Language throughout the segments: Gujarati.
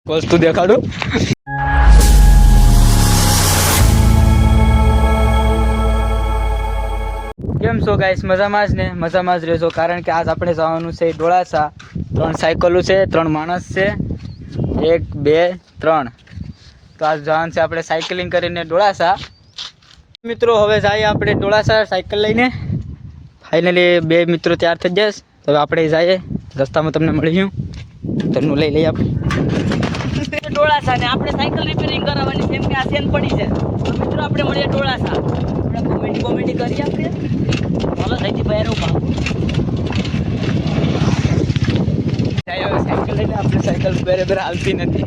વસ્તુ દેખાડું. કેમ છો ગાઈસ? મજામાં જ ને? મજામાં જ રહેજો, કારણ કે આજ આપણે જવાનું છે ડોળાસા. 3 સાયકલો છે, 3 માણસ છે, 1 2 3. તો આજ જવાનું છે આપણે સાયકલિંગ કરીને ડોળાસા. મિત્રો હવે જઈએ આપણે ડોળાસા સાયકલ લઈને. ફાઇનલી 2 મિત્રો તૈયાર થઈ જશે. હવે આપણે જઈએ, રસ્તામાં તમને મળીશું. ઘરનું લઈ લઈએ આપણે ડોળાસા ને આપણે સાયકલ રિપેરિંગ કરાવવાની છે, કેમ કે આ સેન પડી છે. તો મિત્રો આપણે મળીએ ડોળાસા. આપણે કોમેડી કરીએ આપણે. ચાલો સૈથી ભાઈ ઉભા સાયકલ લઈને. આપણે સાયકલ બરાબર હાલતી નથી,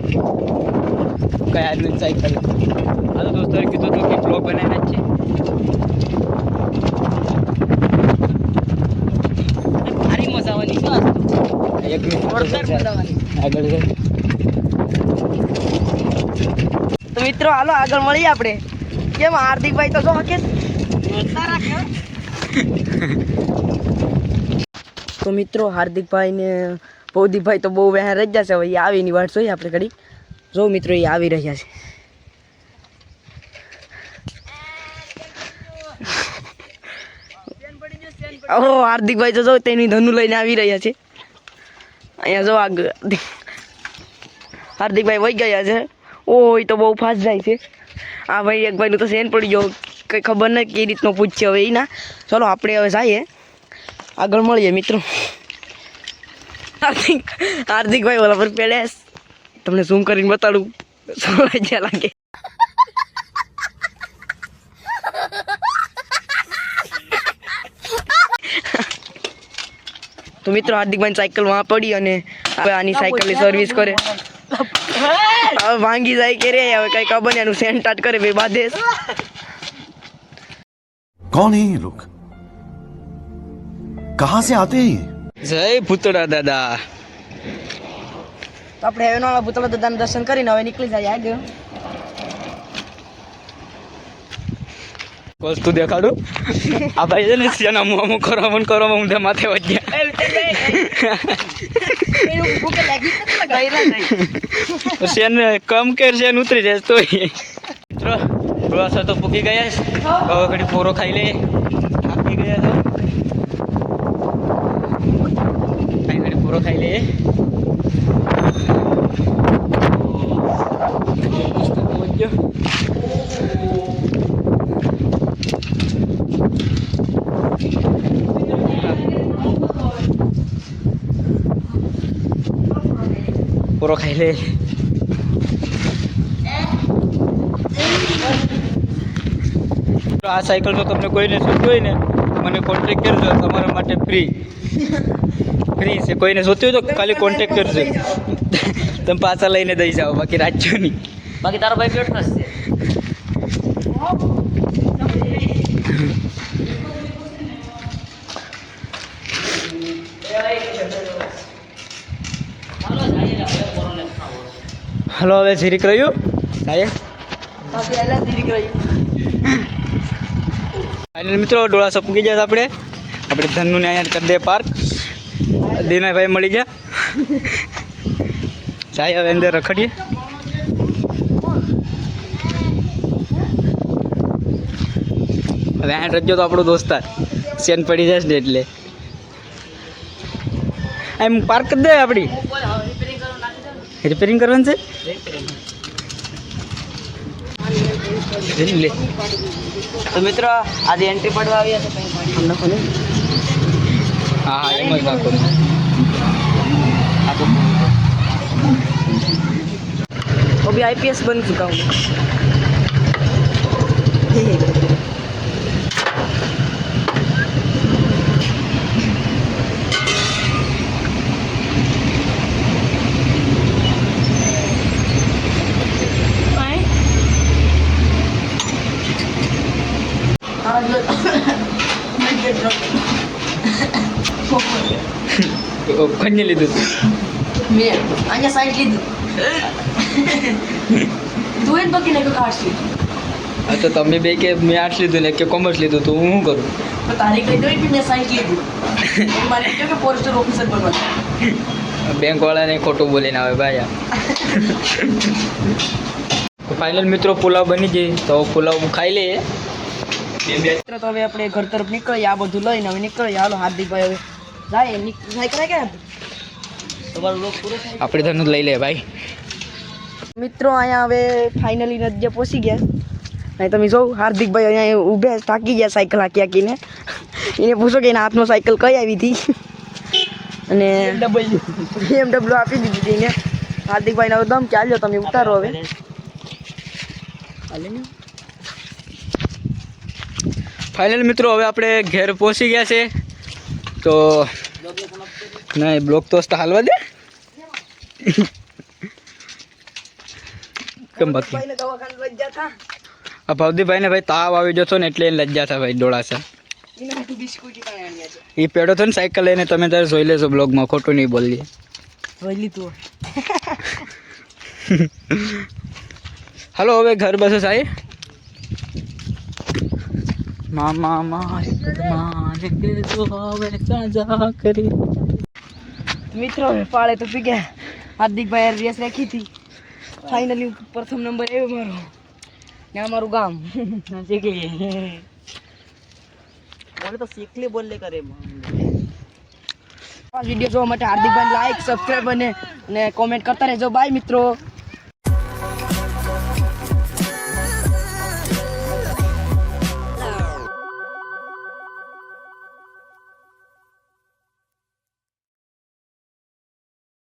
કઈ આદમી સાયકલ. હા તો દોસ્તોએ કીધું હતું કે બ્લોગ બનાવીને જ છે. ભારી મજા આવવાની છે. એક મિનિટ આગળ છે. તો મિત્રો હાલો આગળ મળીએ આપણે. કેમ હાર્દિકભાઈ તો જો હકે તો મિત્રો હાર્દિકભાઈ ને ભૌદીપભાઈ તો બહુ વહેર રહી જશે. હવે એ આવીની વાટ જોઈએ આપણે ઘડી. જો મિત્રો એ આવી રહ્યા છે. ઓહો હાર્દિકભાઈ તો જો તેની ધનુ લઈને આવી રહ્યા છે. અહીંયા જો આગળ હાર્દિકભાઈ વહી ગયા છે. ઓય તો બહુ ફાસ્ટ જાય છે. આ ભાઈ એક ભાઈનું તો સેન પડી ગયો, કંઈ ખબર નહીં કઈ રીતનો પૂછશે હવે એના. ચલો આપણે હવે જઈએ, આગળ મળીએ મિત્રો. હાર્દિકભાઈ ઓલા પર પેડે તમને ઝૂમ કરીને બતાડું શું જ્યાં લાગે. તો મિત્રો હાર્દિકભાઈ સાયકલ વहाँ પડી અને હવે આની સાયકલની સર્વિસ કરે. હવે ભાંગી જાય કે રે હવે કઈ ખબર નહીં, એનું સેન્ટાટ કરે બે બાદે. कौन है ये लोग? कहां से आते हैं? જય ભૂતળા દાદા. તો આપણે હવે નાના ભૂતળા દાદાના દર્શન કરીને હવે નીકળી જાય આગળ. વસ્તુ દેખાડું. આ ભાઈ છે ને શેના મોમો કરવામાં ઊંધે માથે વધ્યા. શેન કમ કે શેન ઉતરી જાય તો મિત્રો ડોળાસા તો પૂકી ગયા છે. હવે ઘડી પોરો ખાઈ લે. થાકી ગયા તો ઘડી પોરો ખાઈ લે. પૂરો ખાઈ લે. આ સાયકલ તો તમને કોઈને જોતું હોય ને મને કોન્ટેક્ટ કરજો, તમારા માટે ફ્રી છે. કોઈને જોતું હોય તો ખાલી કોન્ટેક્ટ કરજો, તમે પાછા લઈને દઈ જાઓ, બાકી રાજ્યો નહીં. બાકી તારો ભાઈ બેઠો છે. હલો હવે જીરીક રહ્યું સાહેબ. ફાઇનલ મિત્રો ડોળાસા પૂકી ગયા આપણે ધનનું અહીંયા કરી દે પાર્ક. દિનાભાઈ મળી ગયા. જાય હવે અંદર રખડીએ. હવે અહીંયા રજો તો આપણો દોસ્તાર સેન પડી જશે ને એટલે એમ પાર્ક કરી દે. આપણી રિપેરિંગ કરવાનું છે. તો મિત્રો આજે એન્ટ્રી પડવા આવ્યા છે. હા હા એમ જ નાખો. अभी आईपीएस बन चुका हूँ. કોને લીધું? મેં અહીંયા સાઈડ લીધું. તું એ બકીને કે આર્ટ્સ લીધું. હા તો તમે બે કે મેં આર્ટ્સ લીધું ને કે કોમર્સ લીધું, તો હું શું કરું? તો તારી કહી દો કે મેં સાઈડ લીધું. મારે કહ્યું કે ફોરેસ્ટર ઓફિસર બનવાનું. બેંક વાળાને ખોટું બોલીને આવે ભાઈ. તો ફાઇનલ મિત્રો પુલાવ બની ગઈ, તો પુલાવ ખાઈ લઈએ. મિત્રો તો હવે આપણે ઘર તરફ નીકળીએ, આ બધું લઈને હવે નીકળીએ. હાલો હાર્દિકભાઈ હવે જાય સાયકલ ક્યાં તમારો લોક પૂરો થાય. આપણે ધનું લઈ લે ભાઈ. મિત્રો અહીંયા હવે ફાઇનલી નદીએ પહોંચી ગયા. અહીં તમે જો હાર્દિકભાઈ અહીંયા ઊભે થાકી ગયા સાયકલ હાકી હાકીને. એને પૂછો કે એના હાથમાં સાયકલ કઈ આવી હતી, અને BMW આપી દીધી હતી એને. હાર્દિકભાઈને હવે દમ ચાલ્યો, તમે ઉતારો હવે. ફાઇનલ મિત્રો હવે આપણે ઘેર પહોંચી ગયા છે. તો નહીં બ્લોક તો હાલવા દે કેમ બાકી ભાઈને દવાખાને લઈ ગયા હતા. આ ભવદીભાઈને ભાઈ તાવ આવી જતો ને એટલે એને લજ્જા થાય ભાઈ ડોળાસા. એને હાથું બિસ્કુટ પણ આણ્યા છે. એ પેડો હતો ને સાયકલ લઈને, તમે તારે જોઈ લેજો બ્લોગમાં, ખોટું નહીં બોલીએ. જોઈ લીધું. હાલો હવે ઘર બસ સાહેબ. મામા મારે કરી. મિત્રો હવે પાળે તો પી ગયા. હાર્દિકભાઈ રેસ રાખી હતી, ફાઇનલી પ્રથમ નંબર આવ્યો મારો ને અમારું ગામ શીખલી. બોલે તો શીખલી બોલે કરે. આ વિડીયો જોવા માટે હાર્દિકભાઈ લાઈક સબસ્ક્રાઈબ અને કોમેન્ટ કરતા રહેજો. બાય મિત્રો.